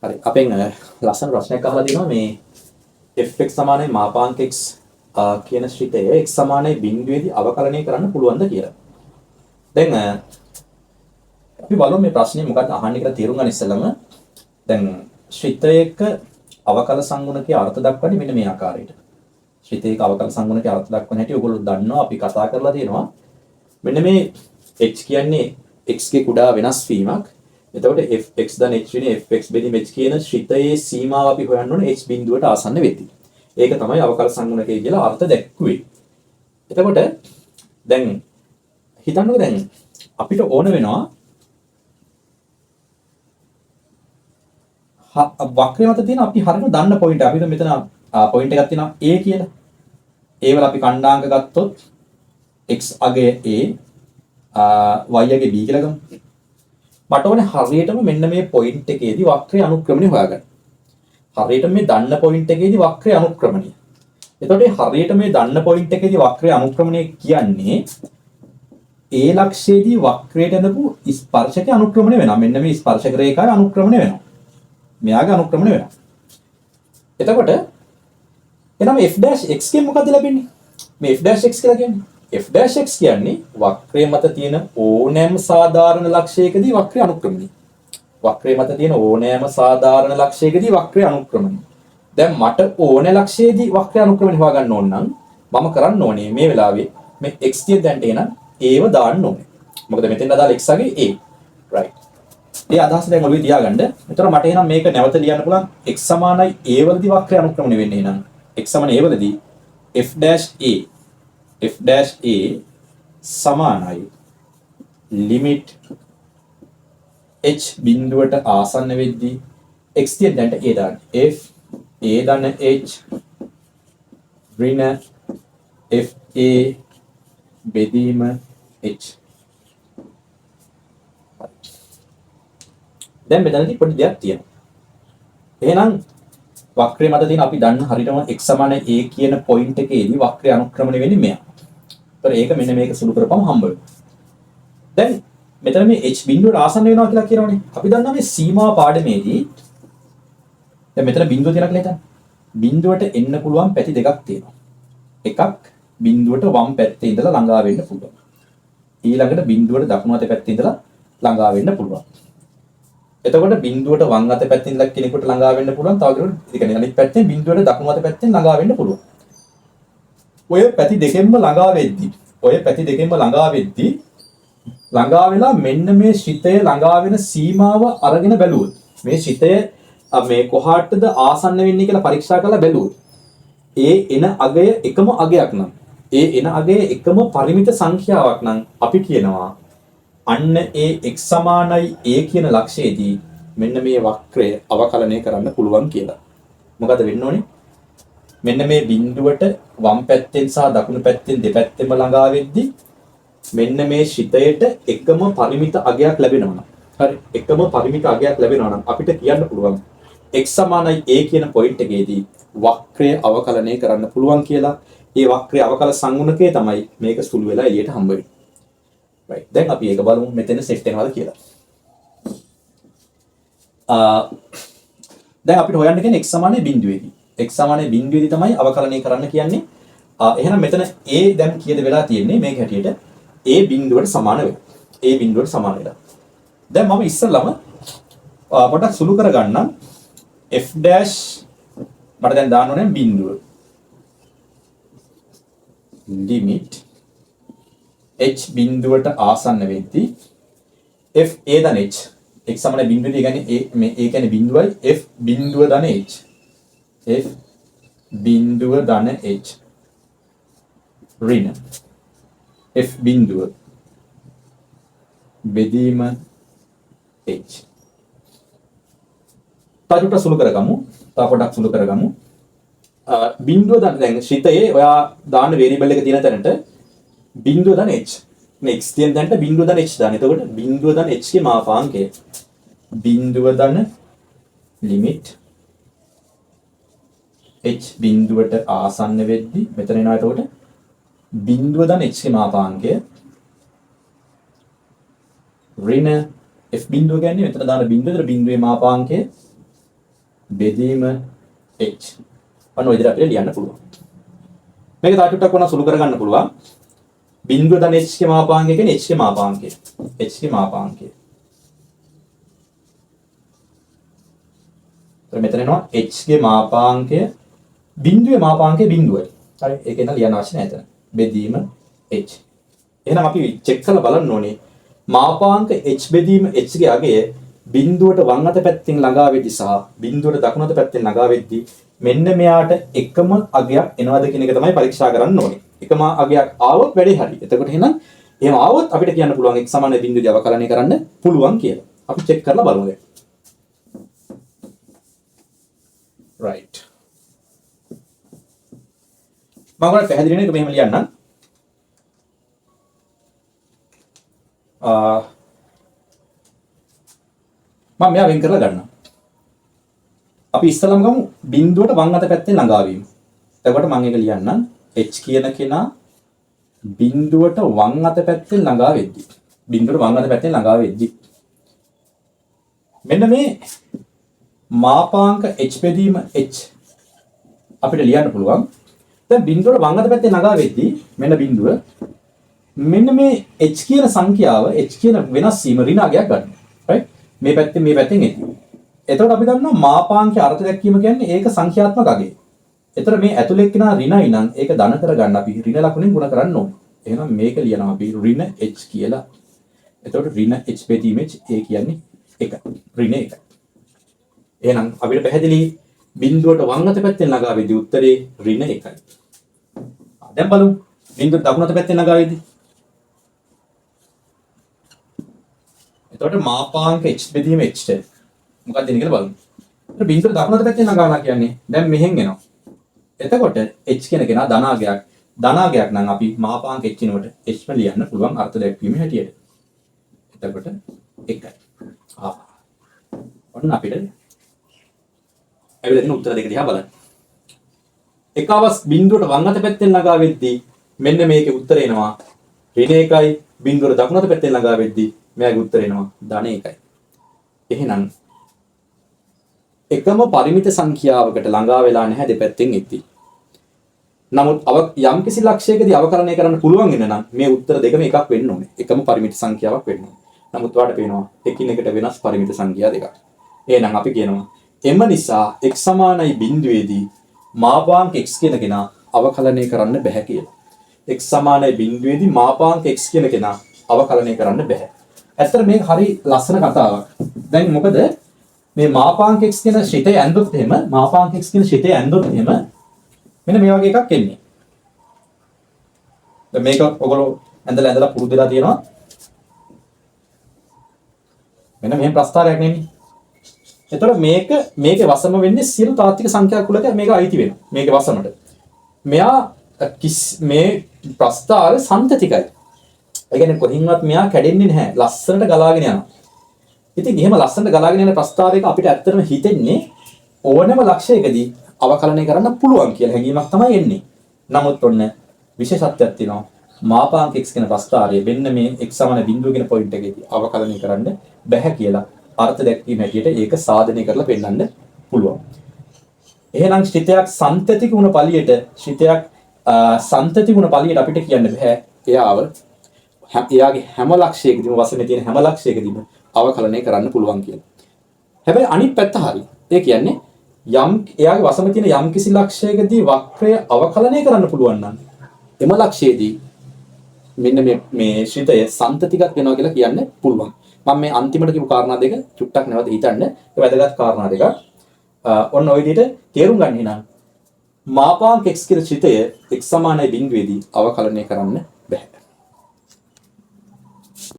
හරි අපෙන් ලස්සන ප්‍රශ්නයක් අහලා දිනවා මේ fx සමානයි මාපාංක x කියන ශ්‍රිතය x සමානයි බිඳුවේදී අවකලනය කරන්න පුළුවන්ද කියලා. දැන් අපි බලමු මේ ප්‍රශ්නේ මොකක්ද අහන්නේ කියලා තේරුම් ගන්න ඉස්සෙල්ලම දැන් ශ්‍රිතයක අවකල සංගුණකයේ අර්ථ දක්වන්නේ මෙන්න මේ ආකාරයට. ශ්‍රිතයක අවකල සංගුණකයේ අර්ථ දක්වන හැටි ඔයගොල්ලෝ දන්නවා අපි කතා කරලා තියෙනවා. මෙන්න මේ h කියන්නේ x ගේ කුඩා වෙනස් වීමක්. එතකොට fx දන් h වෙන fx බෙදීම h කියන ශ්‍රිතයේ සීමාව අපි හොයන්න ඕනේ h බිඳුවට ආසන්න වෙද්දී. ඒක තමයි අවකල සංගුණකය කියලා අර්ථ දැක්කුවේ. එතකොට දැන් හිතන්නකෝ දැන් අපිට ඕන වෙනවා වක්‍රය මත තියෙන අපි හරියට දන්න පොයින්ට් අපිට මෙතන පොයින්ට් එකක් තියෙනවා a කියලා. a වල අපි කණ්ඩාංක ගත්තොත් x අගය a y අගය b කියලා ගමු. මට ඕනේ හරියටම මෙන්න මේ පොයින්ට් එකේදී වක්‍රයේ අනුක්‍රමණය හොයාගන්න. හරියට මේ දන්න පොයින්ට් එකේදී වක්‍රයේ අනුක්‍රමණය. එතකොට හරියට මේ දන්න පොයින්ට් එකේදී වක්‍රයේ අනුක්‍රමණය කියන්නේ a ලක්ෂයේදී වක්‍රයට ඇඳපු ස්පර්ශක අනුක්‍රමණය වෙනවා. මෙන්න මේ ස්පර්ශක රේඛාවේ අනුක්‍රමණය වෙනවා. මෙයාගේ අනුක්‍රමණය වෙනවා. එතකොට එනම f'(x) කියෙන් මොකද ලැබෙන්නේ? මේ f'(x) කියලා කියන්නේ f'(x) කියන්නේ වක්‍රය මත තියෙන ඕනෑම සාධාරණ ලක්ෂයකදී වක්‍රය අනුක්‍රමණය. වක්‍රය මත තියෙන ඕනෑම සාධාරණ ලක්ෂයකදී වක්‍රය අනුක්‍රමණය. දැන් මට ඕන ලක්ෂයේදී වක්‍රය අනුක්‍රමණය හොයාගන්න ඕන නම් මම කරන්න ඕනේ මේ වෙලාවේ මේ x කියන දැන්ට එන ඒව දාන්න ඕනේ. මොකද මෙතෙන් අදාළ x අගේ a. right. ඒ අදහස දැන් ඔළුවේ තියාගන්න. එතකොට මට එහෙනම් මේක නැවත ලියන්න පුළුවන් x සමානයි a වලදී වක්‍රය අනුක්‍රමණය වෙන්නේ එහෙනම් x සමානයි a වලදී f'(a) සමානයි limit h බිඳුවට ආසන්න වෙද්දී x කියන දැන්ට a දාන්න. f a ධන h ඍණ f a බෙදීම h. දැන් මෙතනදී පොඩි දෙයක් තියෙනවා. එහෙනම් වක්‍රය මත තියෙන අපි දන්න හරියටම x සමාන a කියන පොයින්ට් එකේදී වක්‍රය අනුක්‍රමණය වෙන්නේ මෙයා. ඒතර ඒක මෙන්න මේක සුළු කරපුවම හම්බ වෙනවා. දැන් මෙතන මේ h බිඳුවට ආසන්න වෙනවා කියලා කියනවනේ. අපි දන්නා මේ සීමා පාඩමේදී දැන් මෙතන බිඳුව තියෙනවා කියලා හිතන්න. බිඳුවට එන්න පුළුවන් පැති දෙකක් තියෙනවා. එකක් බිඳුවට වම් පැත්තේ ඉඳලා ළඟා වෙන්න පුළුවන්. ඊළඟට බිඳුවට දකුණු අත පැත්තේ ඉඳලා ළඟා වෙන්න පුළුවන්. එතකොට බිඳුවට වම් අත පැත්තෙන් ඉඳලා කෙනෙකුට ළඟා වෙන්න පුළුවන්. තව කෙනෙකුට ඒ කියන්නේ අනිත් පැත්තෙන් බිඳුවට දකුණු අත පැත්තෙන් ළඟා වෙන්න පුළුවන්. ඔය පැති දෙකෙන්ම ළඟා වෙද්දී ළඟා වෙලා මෙන්න මේ ශ්‍රිතය ළඟා වෙන සීමාව අරගෙන බැලුවොත් මේ ශ්‍රිතය මේ කොහාටද ආසන්න වෙන්නේ කියලා පරීක්ෂා කරලා බැලුවොත් ඒ එන අගය එකම අගයක් නම් ඒ එන අගය එකම පරිමිත සංඛ්‍යාවක් නම් අපි කියනවා අන්න ඒ x සමානයි a කියන ලක්ෂයේදී මෙන්න මේ වක්‍රය අවකලනය කරන්න පුළුවන් කියලා. මොකද වෙන්න ඕනේ? මෙන්න මේ බිඳුවට වම් පැත්තෙන් සහ දකුණු පැත්තෙන් දෙපැත්තෙම ළඟා වෙද්දී මෙන්න මේ ශ්‍රිතයට එකම පරිමිත අගයක් ලැබෙනවා නම් හරි එකම පරිමිත අගයක් ලැබෙනවා නම් අපිට කියන්න පුළුවන් x සමානයි a කියන පොයින්ට් එකේදී වක්‍රය අවකලනය කරන්න පුළුවන් කියලා. ඒ වක්‍රය අවකල සංගුණකය තමයි මේක සුළු වෙලා එළියට හම්බ වෙන්නේ. right. දැන් අපි ඒක බලමු මෙතන සෙට් වෙනවද කියලා. දැන් අපිට හොයන්න කියන්නේ x සමානයි බිඳුවේදී. x සමානයි බිඳුවේදී තමයි අවකලනය කරන්න කියන්නේ. එහෙනම් මෙතන a දැන් කීයද වෙලා තියෙන්නේ මේක හැටියට a බිඳුවට සමාන වෙනවා. a බිඳුවට සමාන වෙලා. දැන් මම ඉස්සෙල්ලාම පොඩක් සුළු කරගන්නම් f' මට දැන් දාන්න ඕනේ බිඳුව. limit h බිඳුවට ආසන්න වෙද්දී f a ධන h x සමාන බිඳුවේදී කියන්නේ මේ a කියන්නේ බිඳුවයි f බිඳුව ධන h f බිඳුව ධන h ඍණ f බිඳුව බෙදීම h. තව සුළු කරගමු. තව පොඩක් සුළු කරගමු. බිඳුව දැන් ශ්‍රිතයේ ඔයා දාන්න වේරියබල් එක තියෙන තැනට බිඳුව ධන h. මේ x තියෙන තැනට බිඳුව ධන h දාන්න. එතකොට බිඳුව ධන h ගේ මාපාංකය බිඳුව ධන limit h බිඳුවට ආසන්න වෙද්දී මෙතන එනවා. එතකොට බිඳුව ධන h ගේ මාපාංකය ඍණ f බිඳුව කියන්නේ මෙතන දාන බිඳුව. ඒතර බිඳුවේ මාපාංකය බෙදීම h. අන්න ඔය විදිහට අපිට ලියන්න පුළුවන්. මේක තව ටිකක් වුණා සුළු කරගන්න පුළුවන්. බිංදුව ධන h ගේ මාපාංකය කියන්නේ h ගේ මාපාංකය. h ගේ මාපාංකය. මෙතන එනවා h ගේ මාපාංකය බිංදුවේ මාපාංකය බිංදුවයි. හරි ඒක එන ලියන්න අවශ්‍ය නැහැ එතන. බෙදීම h. එහෙනම් අපි චෙක් කරලා බලන්න ඕනේ මාපාංක h බෙදීම h ගේ අගය බිංදුවට වම් අත පැත්තෙන් ළඟා වෙද්දී සහ බිංදුවට දකුණු අත පැත්තෙන් ළඟා වෙද්දී මෙන්න මෙයාට එකම අගයක් එනවද කියන එක තමයි පරීක්ෂා කරන්න ඕනේ. එකම අගයක් ආවොත් වැඩේ හරි. එතකොට එහෙනම් එහෙම ආවොත් අපිට කියන්න පුළුවන් x සමාන බිංදුවදී අවකලනය කරන්න පුළුවන් කියලා. අපි චෙක් කරලා බලමු දැන්. right. මම ඔයාලට පැහැදිලි වෙන එක මෙහෙම ලියන්නම්. මම මෙයා වෙන් කරලා ගන්නවා. අපි ඉස්සලම ගමු බිංදුවට වම් අත පැත්තෙන් ළඟා වීම. එතකොට මම ඒක ලියන්නම් h කියන කෙනා බිංදුවට වම් අත පැත්තෙන් ළඟා වෙද්දි. බිංදුවට වම් අත පැත්තෙන් ළඟා වෙද්දි. මෙන්න මේ මාපාංක h බෙදීම h අපිට ලියන්න පුළුවන්. දැන් බිංදුවට වම් අත පැත්තෙන් ළඟා වෙද්දි මෙන්න බිංදුව මෙන්න මේ h කියන සංඛ්‍යාව h කියන වෙනස් වීම ඍණාගයක් ගන්න. right? මේ පැත්තෙන් එති. එතකොට අපි දන්නවා මාපාංකයේ අර්ථ දැක්වීම කියන්නේ ඒක සංඛ්‍යාත්මක අගය. එතකොට මේ ඇතුලේ එක්කන ඍණයි නම් ඒක ධන කරගන්න අපි ඍණ ලකුණෙන් ගුණ කරන්න ඕනේ. එහෙනම් මේක ලියනවා අපි ඍණ h කියලා. එතකොට ඍණ h බෙදීම h ඒ කියන්නේ 1. ඍණ 1. එහෙනම් අපිට පැහැදිලි බිංදුවට වම් අත පැත්තෙන් ළඟා වෙද්දී උත්තරේ ඍණ 1යි. දැන් බලමු බිංදුවට දකුණු අත පැත්තෙන් ළඟා වෙද්දී. එතකොට මාපාංක h බෙදීම h මොකක්ද දෙන්නේ කියලා බලමු. ඒත් බිංදුවට දකුණු අත පැත්තෙන් ළඟාලා කියන්නේ දැන් මෙහෙන් එනවා. එතකොට h කියන කෙනා ධනාගයක් නම් අපි මාපාංක h වෙනුවට h ම ලියන්න පුළුවන් අර්ථ දැක්වීමේ හැටියට. එතකොට 1යි. ඔන්න අපිට ඇවිල්ලා තියෙන උත්තර දෙක දිහා බලන්න. එකවස් බිංදුවට වම් අත පැත්තෙන් ළඟා වෙද්දී මෙන්න මේකේ උත්තර එනවා ඍණ 1යි. බිංදුවට දකුණු අත පැත්තෙන් ළඟා වෙද්දී මෙයාගේ උත්තර එනවා ධන 1යි. එහෙනම් එකම පරිමිත සංඛ්‍යාවකට ළඟා වෙලා නැහැ දෙපැත්තෙන් එද්දී. නමුත් යම් කිසි ලක්ෂයකදී අවකලනය කරන්න පුළුවන් වෙන නම් මේ උත්තර දෙකම එකක් වෙන්න ඕනේ. එකම පරිමිත සංඛ්‍යාවක් වෙන්න ඕනේ. නමුත් ඔයාලට පේනවා එකිනෙකට වෙනස් පරිමිත සංඛ්‍යා දෙකක්. එහෙනම් අපි කියනවා එම නිසා x සමානයි බිංදුවේදී මාපාංක x කියන කෙනා අවකලනය කරන්න බෑ කියලා. x සමානයි බිංදුවේදී මාපාංක x කියන කෙනා අවකලනය කරන්න බෑ. ඇත්තට මේක හරි ලස්සන කතාවක්. දැන් මොකද මේ මාපාංක x කියන ශිතය ඇඳුත් එහෙම මාපාංක x කියන ශිතය ඇඳුත් එහෙම මෙන්න මේ වගේ එකක් එන්නේ. දැන් මේක ඔයගොල්ලෝ ඇඳලා පුරුදු වෙලා තියෙනවා. මෙන්න මෙහෙම ප්‍රස්තාරයක් නෙන්නේ. එතකොට මේකේ වසම වෙන්නේ සියලු තාත්වික සංඛ්‍යා කුලක මේක අයිති වෙනවා. මේකේ වසමට. මෙයා මේ ප්‍රස්තාර සන්තතිකයි. ඒ කියන්නේ කොහින්වත් මෙයා කැඩෙන්නේ නැහැ. ලස්සනට ගලාගෙන යනවා. ඉතින් එහෙම ලස්සනට ගලාගෙන යන ප්‍රස්තාරයක අපිට ඇත්තටම හිතෙන්නේ ඕනෑම ලක්ෂයකදී අවකලනය කරන්න පුළුවන් කියලා හැඟීමක් තමයි එන්නේ. නමුත් ඔන්න විශේෂත්වයක් තියෙනවා. මාපාංක x කියන ප්‍රස්තාරය මෙන්න මේ x සමාන බිංදුව කියන පොයින්ට් එකේදී අවකලනය කරන්න බැහැ කියලා අර්ථ දැක්වීම හැටියට ඒක සාධනය කරලා පෙන්නන්න පුළුවන්. එහෙනම් ශ්‍රිතයක් සන්තතික වුණ පළියට අපිට කියන්න බෑ එයාගේ හැම ලක්ෂයකදීම වසමේ තියෙන හැම ලක්ෂයකදීම අවකලනය කරන්න පුළුවන් කියලා. හැබැයි අනිත් පැත්ත හරි. ඒ කියන්නේ එයාගේ වසමේ තියෙන යම් කිසි ලක්ෂයකදී වක්‍රය අවකලනය කරන්න පුළුවන් නම් එම ලක්ෂයේදී මෙන්න මේ ශ්‍රිතය සන්තතිකක් වෙනවා කියලා කියන්න පුළුවන්. මම මේ අන්තිමට කියපු කාරණා දෙක චුට්ටක් නැවත හිතන්න. ඒ වැදගත් කාරණා දෙක. ඔන්න ඔය විදිහට තේරුම් ගන්න එහෙනම් මාපාංක x කියන ශ්‍රිතය x සමානයි බිංදුවේදී අවකලනය කරන්න බැහැ.